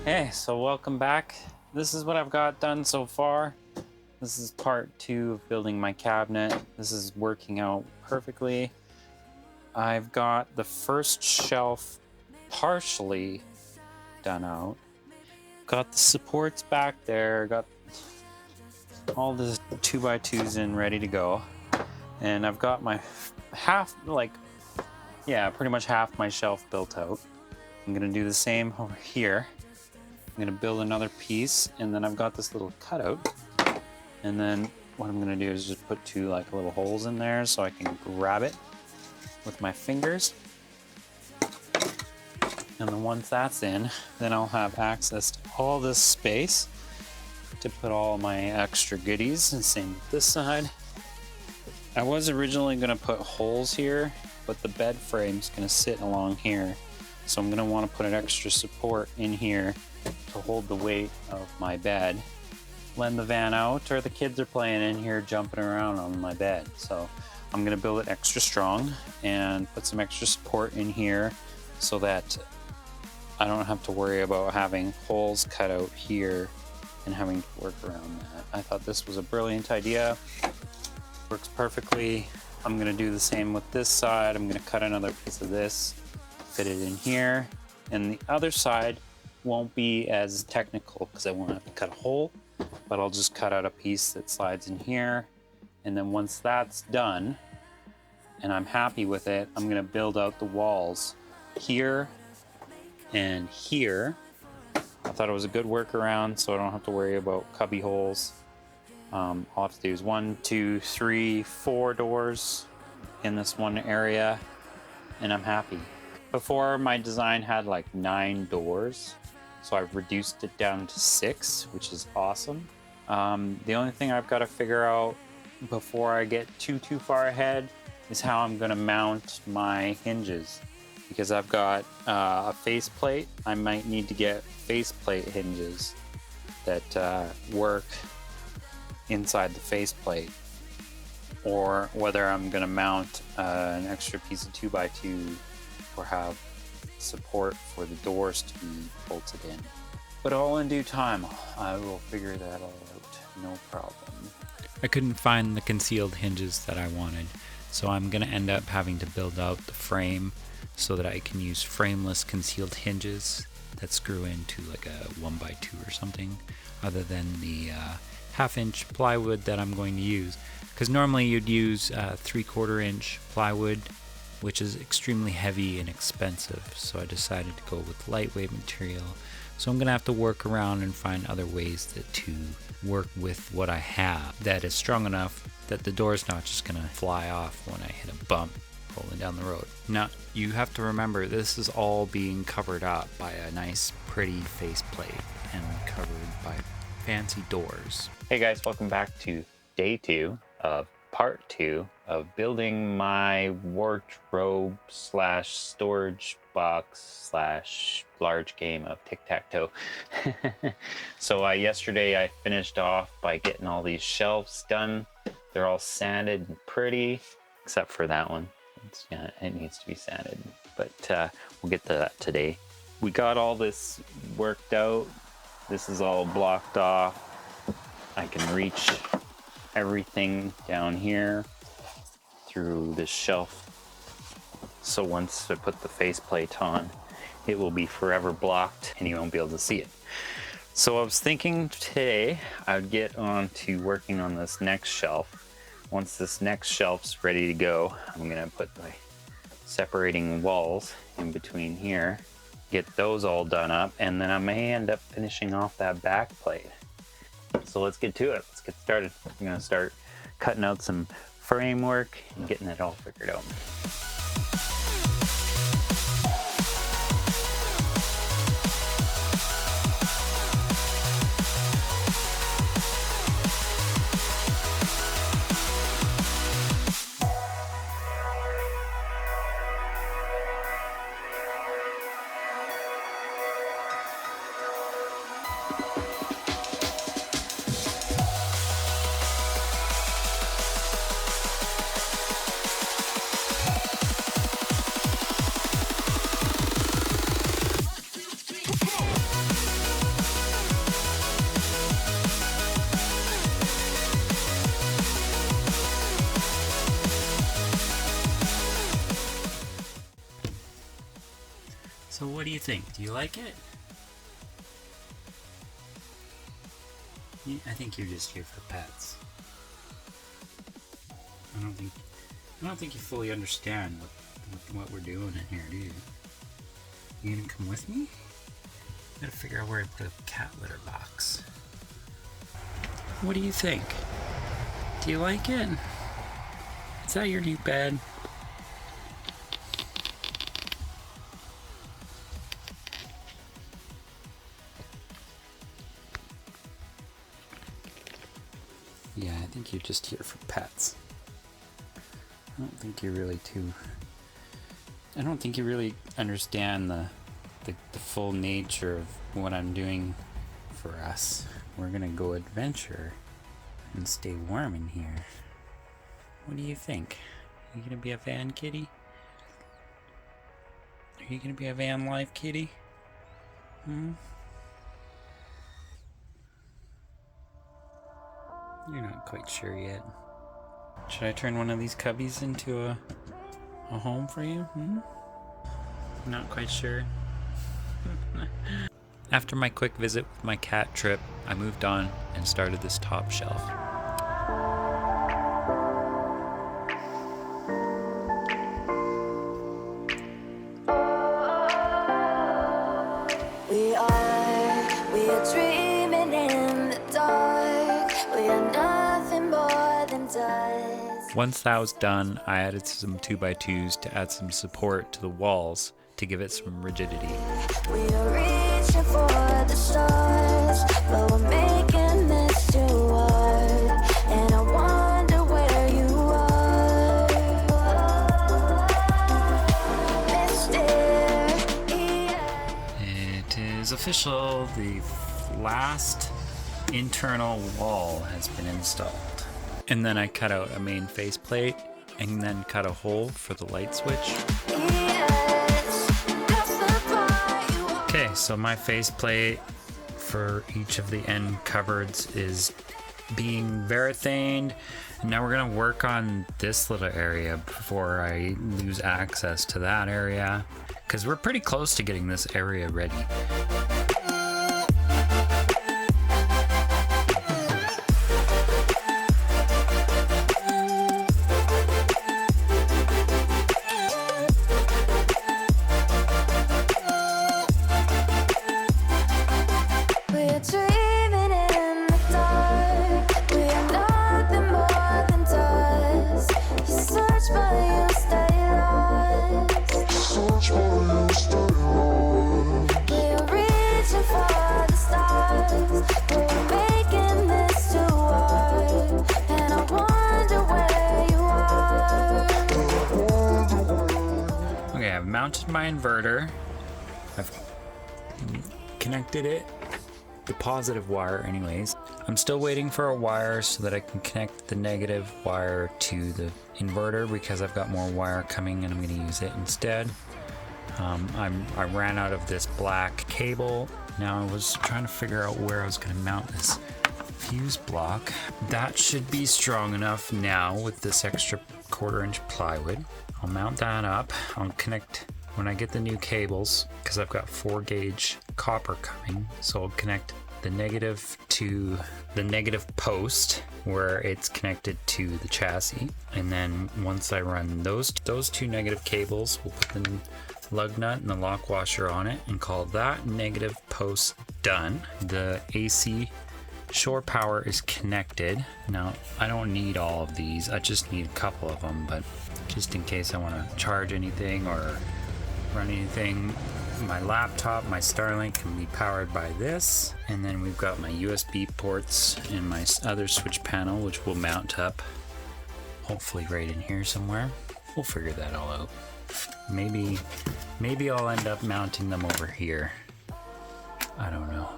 Hey, so welcome back. This is what I've got done so far. This is part 2 of building my cabinet. This is working out perfectly. I've got the first shelf partially done out. Got the supports back there, got all the 2x2s in ready to go. And I've got my pretty much half my shelf built out. I'm gonna do the same over here. I'm gonna build another piece, and then I've got this little cutout. And then what I'm gonna do is just put two little holes in there so I can grab it with my fingers. And then once that's in, then I'll have access to all this space to put all my extra goodies, and same with this side. I was originally gonna put holes here, but the bed frame's gonna sit along here. So I'm gonna wanna put an extra support in here to hold the weight of my bed. Lend the van out, or the kids are playing in here jumping around on my bed. So I'm gonna build it extra strong and put some extra support in here so that I don't have to worry about having holes cut out here and having to work around that. I thought this was a brilliant idea. Works perfectly. I'm gonna do the same with this side. I'm gonna cut another piece of this, fit it in here, and the other side won't be as technical because I won't have to cut a hole, but I'll just cut out a piece that slides in here. And then once that's done and I'm happy with it, I'm gonna build out the walls here and here. I thought it was a good workaround so I don't have to worry about cubby holes. All I have to do is 1, 2, 3, 4 doors in this one area, and I'm happy. Before, my design had 9 doors, so I've reduced it down to 6, which is awesome. The only thing I've got to figure out before I get too far ahead is how I'm going to mount my hinges, because I've got a faceplate. I might need to get faceplate hinges that work inside the faceplate, or whether I'm going to mount an extra piece of 2x2 or have support for the doors to be bolted in. But all in due time, I will figure that all out, no problem. I couldn't find the concealed hinges that I wanted, so I'm going to end up having to build out the frame so that I can use frameless concealed hinges that screw into a 1x2 or something, other than the half-inch plywood that I'm going to use. Because normally you'd use 3/4-inch plywood, which is extremely heavy and expensive, so I decided to go with lightweight material. So I'm gonna have to work around and find other ways to work with what I have that is strong enough that the door's not just gonna fly off when I hit a bump rolling down the road. Now, you have to remember, this is all being covered up by a nice, pretty faceplate and covered by fancy doors. Hey guys, welcome back to day 2 of part 2 of building my wardrobe / storage box / large game of tic-tac-toe. So yesterday I finished off by getting all these shelves done. They're all sanded and pretty, except for that one. It needs to be sanded, but we'll get to that today. We got all this worked out. This is all blocked off. I can reach everything down here through this shelf. So once I put the faceplate on, it will be forever blocked and you won't be able to see it. So I was thinking today I would get on to working on this next shelf. Once this next shelf's ready to go, I'm gonna put my separating walls in between here, get those all done up, and then I may end up finishing off that back plate. So let's get to it. Let's get started. I'm gonna start cutting out some framework and getting it all figured out. What do you think? Do you like it? I think you're just here for pets. I don't think you fully understand what we're doing in here, do you? You gonna come with me? Gotta figure out where to put a cat litter box. What do you think? Do you like it? Is that your new bed? Yeah, I think you're just here for pets. I don't think you really understand the full nature of what I'm doing for us. We're gonna go adventure and stay warm in here. What do you think? Are you gonna be a van kitty? Are you gonna be a van life kitty? You're not quite sure yet. Should I turn one of these cubbies into a home for you? Not quite sure. After my quick visit with my cat trip, I moved on and started this top shelf. We are dreaming in the dark. We are nothing more than dust. Once that was done, I added some 2x2s to add some support to the walls to give it some rigidity. We are reaching for the stars, but we're making this too hard. And I wonder where you are, Mysterious. It is official, the last internal wall has been installed. And then I cut out a main faceplate and then cut a hole for the light switch. Okay, so my faceplate for each of the end cupboards is being varathaned. And now we're gonna work on this little area before I lose access to that area, because we're pretty close to getting this area ready. We're dreaming in the dark. We are nothing more than dust. You search but you stay lost. We're reaching for the stars, but we're making this too hard. And I wonder where you are. Okay, I've mounted my inverter. I've connected it, the positive wire anyways. I'm still waiting for a wire so that I can connect the negative wire to the inverter, because I've got more wire coming and I'm going to use it instead. I ran out of this black cable. Now I was trying to figure out where I was going to mount this fuse block. That should be strong enough now with this extra 1/4 inch plywood. I'll mount that up. I'll connect when I get the new cables, because I've got 4-gauge copper coming. So I'll connect the negative to the negative post where it's connected to the chassis. And then once I run those two negative cables, we'll put the lug nut and the lock washer on it and call that negative post done. The AC shore power is connected. Now, I don't need all of these. I just need a couple of them, but just in case I want to charge anything or run anything, my laptop, my Starlink can be powered by this. And then we've got my USB ports and my other switch panel, which will mount up hopefully right in here somewhere. We'll figure that all out. Maybe I'll end up mounting them over here. I don't know,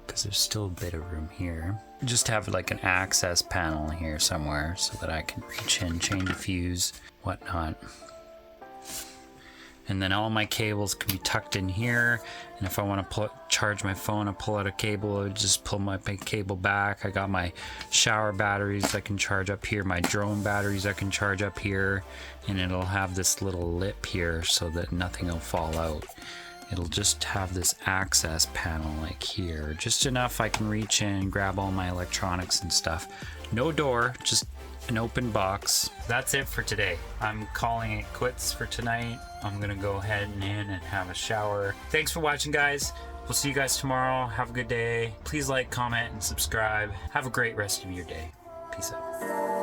because there's still a bit of room here. Just have like an access panel here somewhere so that I can reach in, change a fuse, whatnot. And then all my cables can be tucked in here. And if I want to charge my phone, I pull out a cable, I just pull my big cable back. I got my shower batteries I can charge up here, my drone batteries I can charge up here, and it'll have this little lip here so that nothing will fall out. It'll just have this access panel like here, just enough I can reach in, grab all my electronics and stuff. No door, just an open box. That's it for today. I'm calling it quits for tonight. I'm gonna go ahead and in and have a shower. Thanks for watching, guys. We'll see you guys tomorrow. Have a good day. Please like, comment, and subscribe. Have a great rest of your day. Peace out.